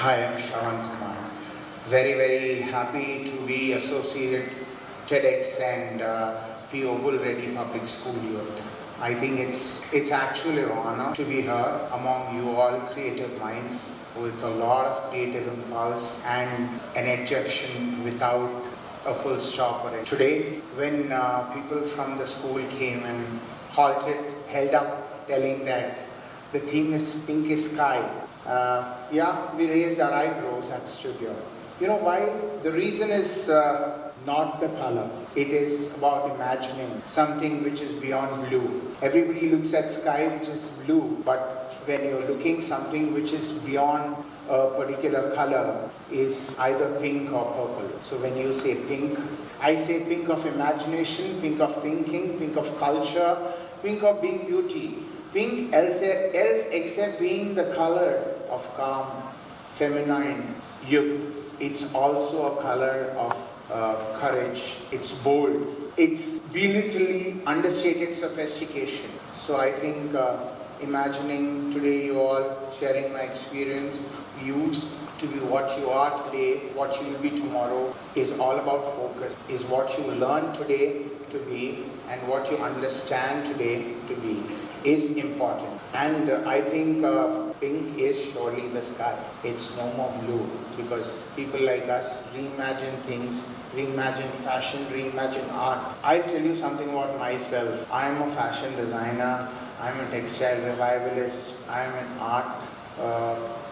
Hi, I'm Shravan Kumar. Very happy to be associated TEDx and PO Bull Ready Public School Youth. I think it's actually an honor to be here among you all creative minds with a lot of creative impulse and an ejection without a full stop or it. Today, when people from the school came and held up telling that the theme is pinkish sky, we raised our eyebrows at studio. You know why? The reason is not the color. It is about imagining something which is beyond blue. Everybody looks at sky which is blue, but when you're looking something which is beyond a particular color is either pink or purple. So when you say pink, I say pink of imagination, pink of thinking, pink of culture, pink of being beauty. Pink else except being the color of calm, feminine youth. It's also a color of courage. It's bold. It's belittling understated sophistication. So I think imagining today you all sharing my experience, used to be what you are today, what you will be tomorrow, is all about focus, is what you learn today to be and what you understand today to be is important. And I think pink is surely the sky. It's no more blue because people like us reimagine things, reimagine fashion, reimagine art. I'll tell you something about myself. I'm a fashion designer, I'm a textile revivalist, I'm an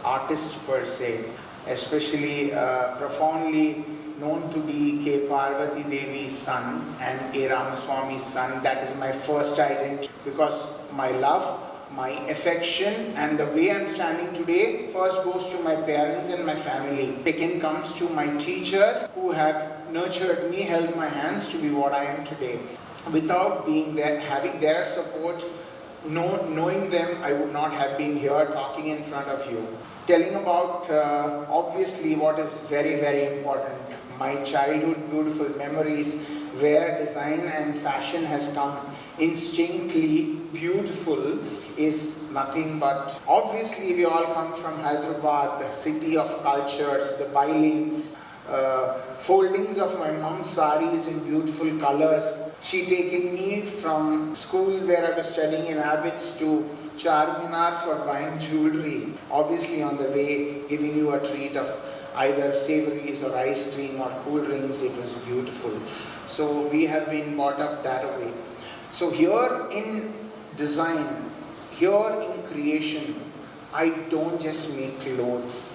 artist per se, especially profoundly known to be K. Parvati Devi's son and A. Ramaswamy's son. That is my first identity because my love, my affection and the way I'm standing today first goes to my parents and my family. Second comes to my teachers who have nurtured me, held my hands to be what I am today. Without being there, having their support, knowing them, I would not have been here talking in front of you. Telling about obviously what is very important, my childhood beautiful memories where design and fashion has come instinctively beautiful is nothing but, obviously we all come from Hyderabad, the city of cultures, the bilanes, foldings of my mom's saris in beautiful colors. She taking me from school where I was studying in Abbots to Charminar for buying jewellery. Obviously on the way giving you a treat of either savories or ice cream or cool drinks. It was beautiful. So we have been brought up that way. So here in design, here in creation, I don't just make clothes,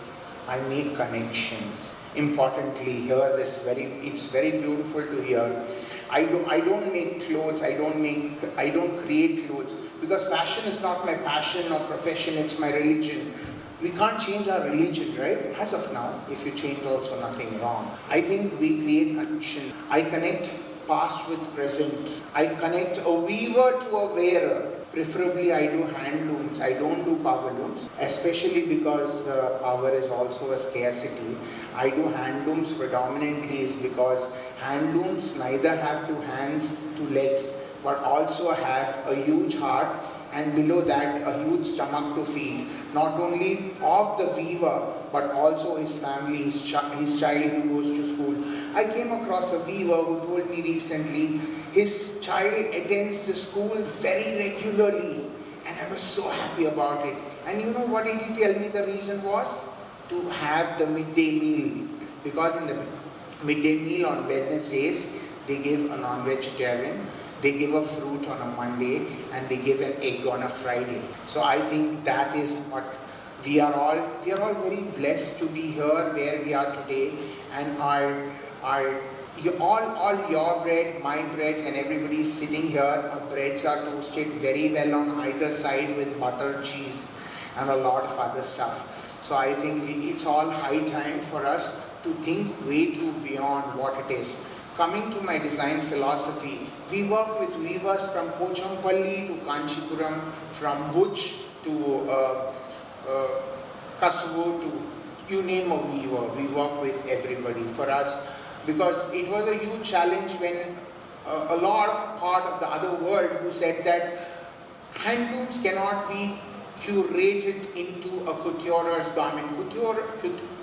I make connections. Importantly here, it's very beautiful to hear. I don't make clothes, I don't create clothes because fashion is not my passion or profession, it's my religion. We can't change our religion, right? As of now, if you change also nothing wrong. I think we create connection. I connect past with present. I connect a weaver to a wearer. Preferably I do handlooms, I don't do power looms, especially because power is also a scarcity. I do handlooms predominantly is because handlooms neither have two hands, two legs, but also have a huge heart and below that a huge stomach to feed, not only of the weaver, but also his family, his child who goes to school. I came across a weaver who told me recently his child attends the school very regularly and I was so happy about it. And you know what did he tell me the reason was? To have the midday meal. Because in the midday meal on Wednesdays, they give a non-vegetarian, they give a fruit on a Monday, and they give an egg on a Friday. So I think that is what we are all very blessed to be here where we are today, and all your bread, my bread, and everybody sitting here, our breads are toasted very well on either side with butter, cheese, and a lot of other stuff. So I think it's all high time for us to think way too beyond what it is. Coming to my design philosophy, we work with weavers from Pochampalli to Kanchipuram, from Bhuj to Kasvu to you name a weaver. We work with everybody. For us, because it was a huge challenge when a lot of part of the other world who said that handlooms cannot be curated into a couture's garment.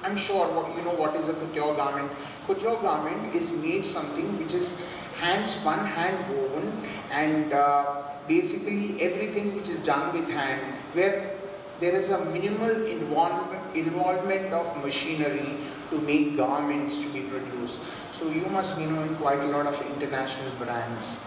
I'm sure you know what is a couture garment. Couture garment is made something which is hand spun, hand woven, and basically everything which is done with hand, where there is a minimal involvement of machinery to make garments to be produced. So you must be knowing quite a lot of international brands.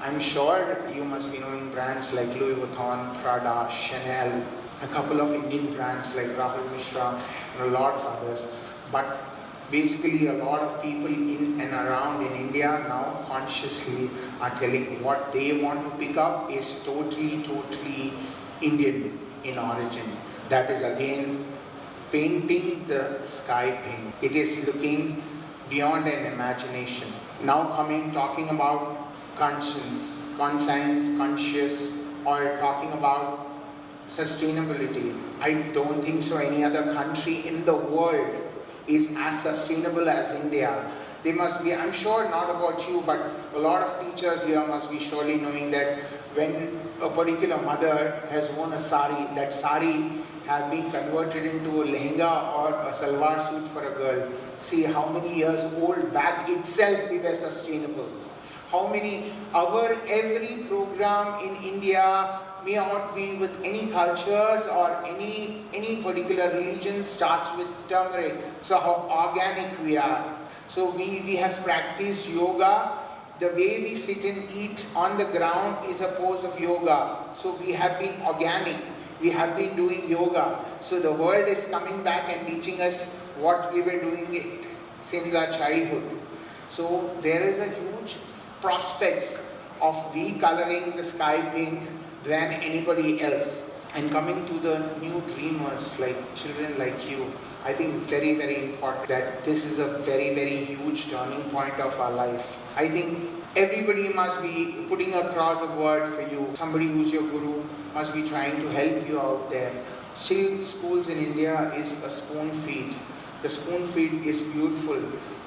I'm sure you must be knowing brands like Louis Vuitton, Prada, Chanel, a couple of Indian brands like Rahul Mishra, and a lot of others. But basically a lot of people in and around in India now consciously are telling what they want to pick up is totally Indian in origin. That is again painting the sky pink. It is looking beyond an imagination. Now talking about conscience, conscious, or talking about sustainability. I don't think so any other country in the world is as sustainable as India. They must be, I'm sure not about you, but a lot of teachers here must be surely knowing that when a particular mother has worn a sari, that sari has been converted into a lehenga or a salwar suit for a girl. See how many years old back itself we were sustainable. How many, every program in India may not be with any cultures or any particular religion starts with turmeric. So how organic we are. So we have practiced yoga. The way we sit and eat on the ground is a pose of yoga. So we have been organic. We have been doing yoga. So the world is coming back and teaching us what we were doing it since our childhood. So there is a huge prospects of recoloring the sky pink than anybody else. And coming to the new dreamers, like children like you, I think very important that this is a very huge turning point of our life. I think everybody must be putting across a word for you. Somebody who's your guru must be trying to help you out there. Still, schools in India is a spoon feed. The spoon feed is beautiful,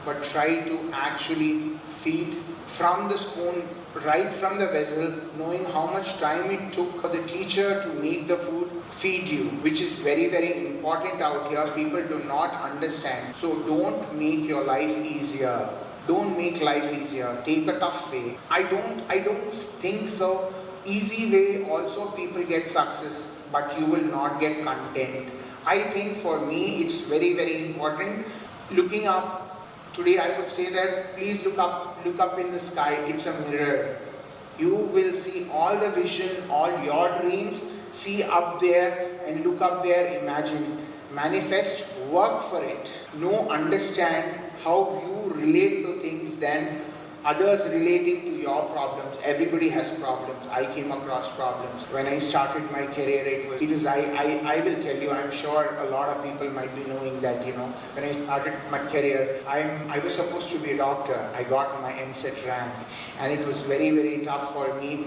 but try to actually feed from the spoon, right from the vessel, knowing how much time it took for the teacher to make the food feed you, which is very important out here. People do not understand. So don't make your life easier. Don't make life easier. Take a tough way. I don't think so. Easy way also people get success, but you will not get content. I think for me it's very important. Looking up. Today I would say that please look up in the sky. It's a mirror. You will see all the vision, all your dreams. See up there and look up there, imagine, manifest, work for it. Know, understand how you relate to things than others relating to your problems. Everybody has problems. I came across problems. When I started my career, I will tell you, I'm sure a lot of people might be knowing that, when I started my career, I was supposed to be a doctor. I got my MSET rank, and it was very tough for me.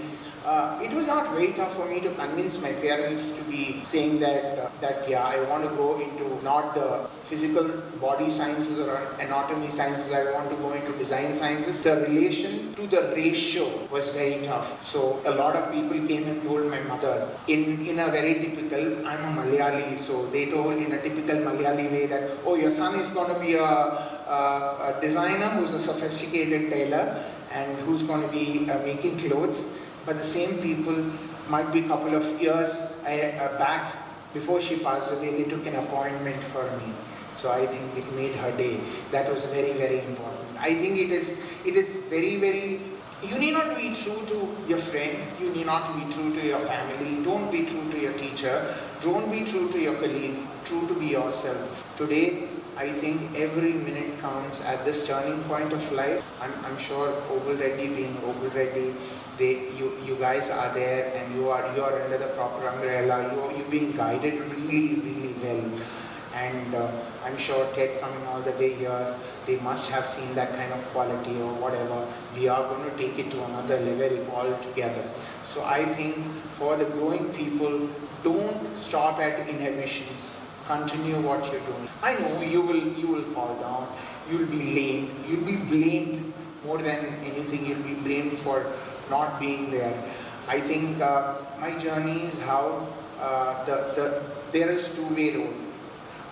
It was not very tough for me to convince my parents to be saying that yeah, I want to go into not the physical body sciences or anatomy sciences, I want to go into design sciences. The relation to the ratio was very tough. So a lot of people came and told my mother, in a very typical, I'm a Malayali, so they told in a typical Malayali way that, oh, your son is going to be a designer who's a sophisticated tailor and who's going to be making clothes. But the same people might be a couple of years back, before she passed away, they took an appointment for me. So I think it made her day. That was very important. I think it is very, you need not be true to your friend, you need not be true to your family, don't be true to your teacher, don't be true to your colleague, true to be yourself. Today, I think every minute counts at this turning point of life. I'm sure Obul Reddy being Obul Reddy, you guys are there and you are under the proper umbrella. You're being guided really well. And I'm sure TED coming all the way here, they must have seen that kind of quality or whatever. We are going to take it to another level altogether. So I think for the growing people, don't stop at inhibitions. Continue what you're doing. I know you will fall down. You'll be lame. You'll be blamed more than anything. You'll be blamed for not being there. I think my journey is how there is two-way road.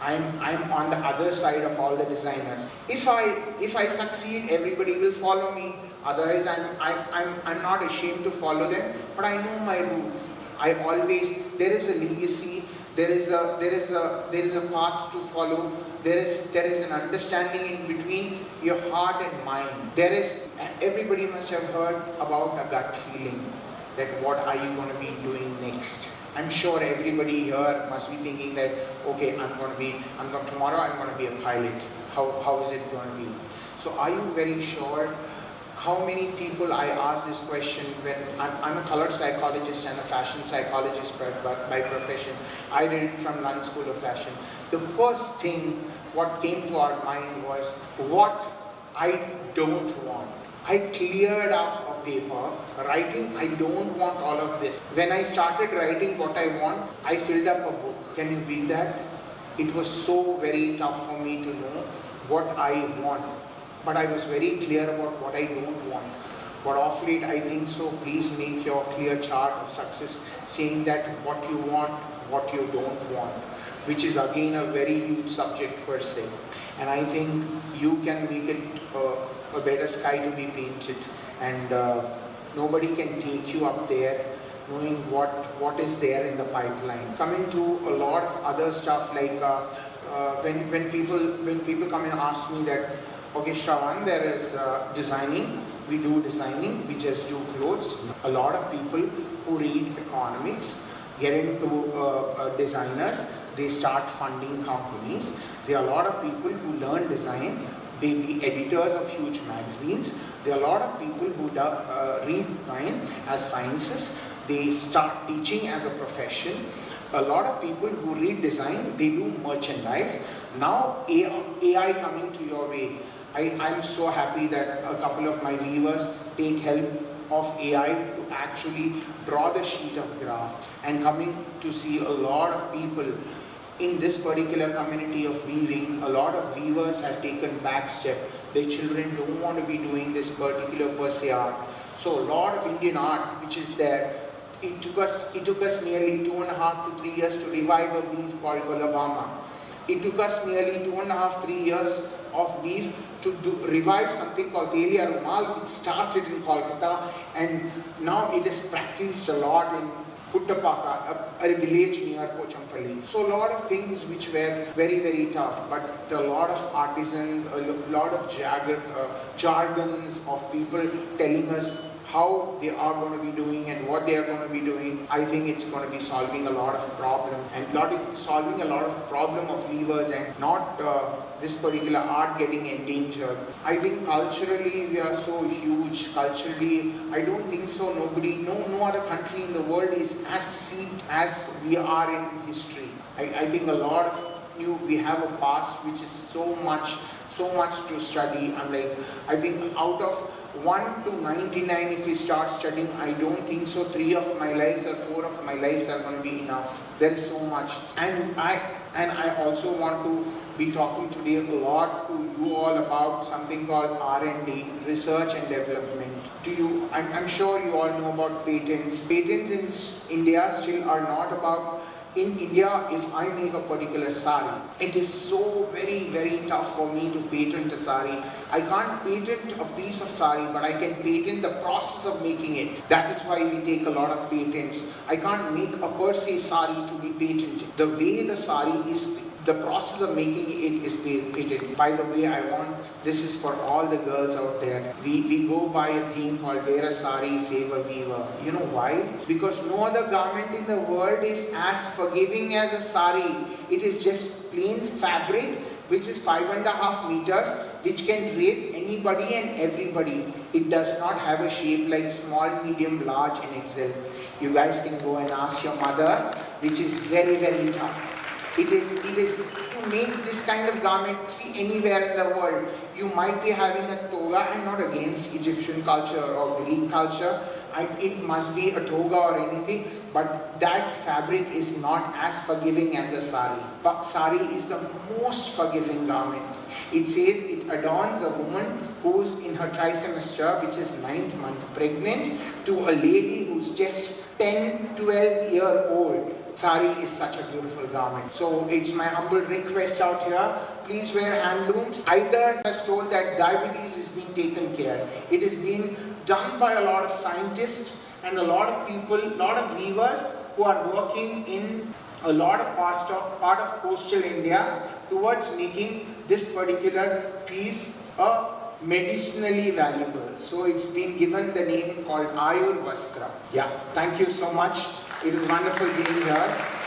I'm on the other side of all the designers. If I succeed, everybody will follow me. Otherwise, I'm not ashamed to follow them. But I know my route. There is a legacy. There is a path to follow. There is an understanding in between your heart and mind. Everybody must have heard about a gut feeling, that what are you going to be doing next. I'm sure everybody here must be thinking that, okay, tomorrow I'm going to be a pilot. How is it going to be? So are you very sure? How many people I ask this question when I'm a color psychologist and a fashion psychologist by profession. I did it from London School of Fashion. The first thing what came to our mind was what I don't want. I cleared up a paper, writing I don't want all of this. When I started writing what I want, I filled up a book. Can you beat that? It was so very tough for me to know what I want. But I was very clear about what I don't want. But of late I think so, please make your clear chart of success saying that what you want, what you don't want, which is again a very huge subject per se. And I think you can make it a better sky to be painted, and nobody can take you up there knowing what is there in the pipeline. Coming to a lot of other stuff, like when people come and ask me that, okay, Shravan, there is designing, we do designing, we just do clothes. A lot of people who read economics get into designers, they start funding companies. There are a lot of people who learn design, they be editors of huge magazines. There are a lot of people who read design as sciences, they start teaching as a profession. A lot of people who read design, they do merchandise. Now AI coming to your way. I'm so happy that a couple of my viewers take help of AI to actually draw the sheet of graph, and coming to see a lot of people in this particular community of weaving. A lot of weavers have taken back step. Their children don't want to be doing this particular per se art. So a lot of Indian art which is there, it took us nearly 2.5 to 3 years to revive a weave called Alabama. It took us nearly 2.5 to 3 years of weave to revive something called Telia Rumal. It started in Kolkata, and now it is practiced a lot in Puttapaka, a village near Pochampalli. So a lot of things which were very, very tough, but a lot of artisans, a lot of jargons of people telling us how they are going to be doing and what they are going to be doing. I think it's going to be solving a lot of problem, and solving a lot of problem of weavers, and not this particular art getting endangered. I think culturally we are so huge. Culturally, I don't think so. No other country in the world is as steeped as we are in history. I think a lot of we have a past which is so much to study. I think out of 1 to 99, if we start studying, I don't think so 3 of my lives or 4 of my lives are going to be enough. There is so much. And I also want to be talking today a lot to you all about something called R&D, research and development. I'm sure you all know about patents. Patents in India still are not about. In India, if I make a particular sari, it is so very, very tough for me to patent a sari. I can't patent a piece of sari, but I can patent the process of making it. That is why we take a lot of patents. I can't make a per se sari to be patented. The way the sari is, the process of making it is patented. By the way, this is for all the girls out there. We go by a theme called wear a sari, save a weaver. You know why? Because no other garment in the world is as forgiving as a sari. It is just plain fabric which is 5.5 meters, which can drape anybody and everybody. It does not have a shape like small, medium, large and XL. You guys can go and ask your mother, which is very, very tough. It is to make this kind of garment, see anywhere in the world, you might be having a toga. I'm not against Egyptian culture or Greek culture. It must be a toga or anything, but that fabric is not as forgiving as a sari. But sari is the most forgiving garment. It says it adorns a woman who's in her trimester, which is 9th month pregnant, to a lady who's just 10, 12 year old. Sari is such a beautiful garment. So it's my humble request out here, please wear handlooms. Either has told that diabetes is being taken care. It is being done by a lot of scientists and a lot of people, a lot of weavers who are working in a lot of part of coastal India towards making this particular piece medicinally valuable. So it's been given the name called Ayur Vastra. Yeah, thank you so much. It is wonderful being here.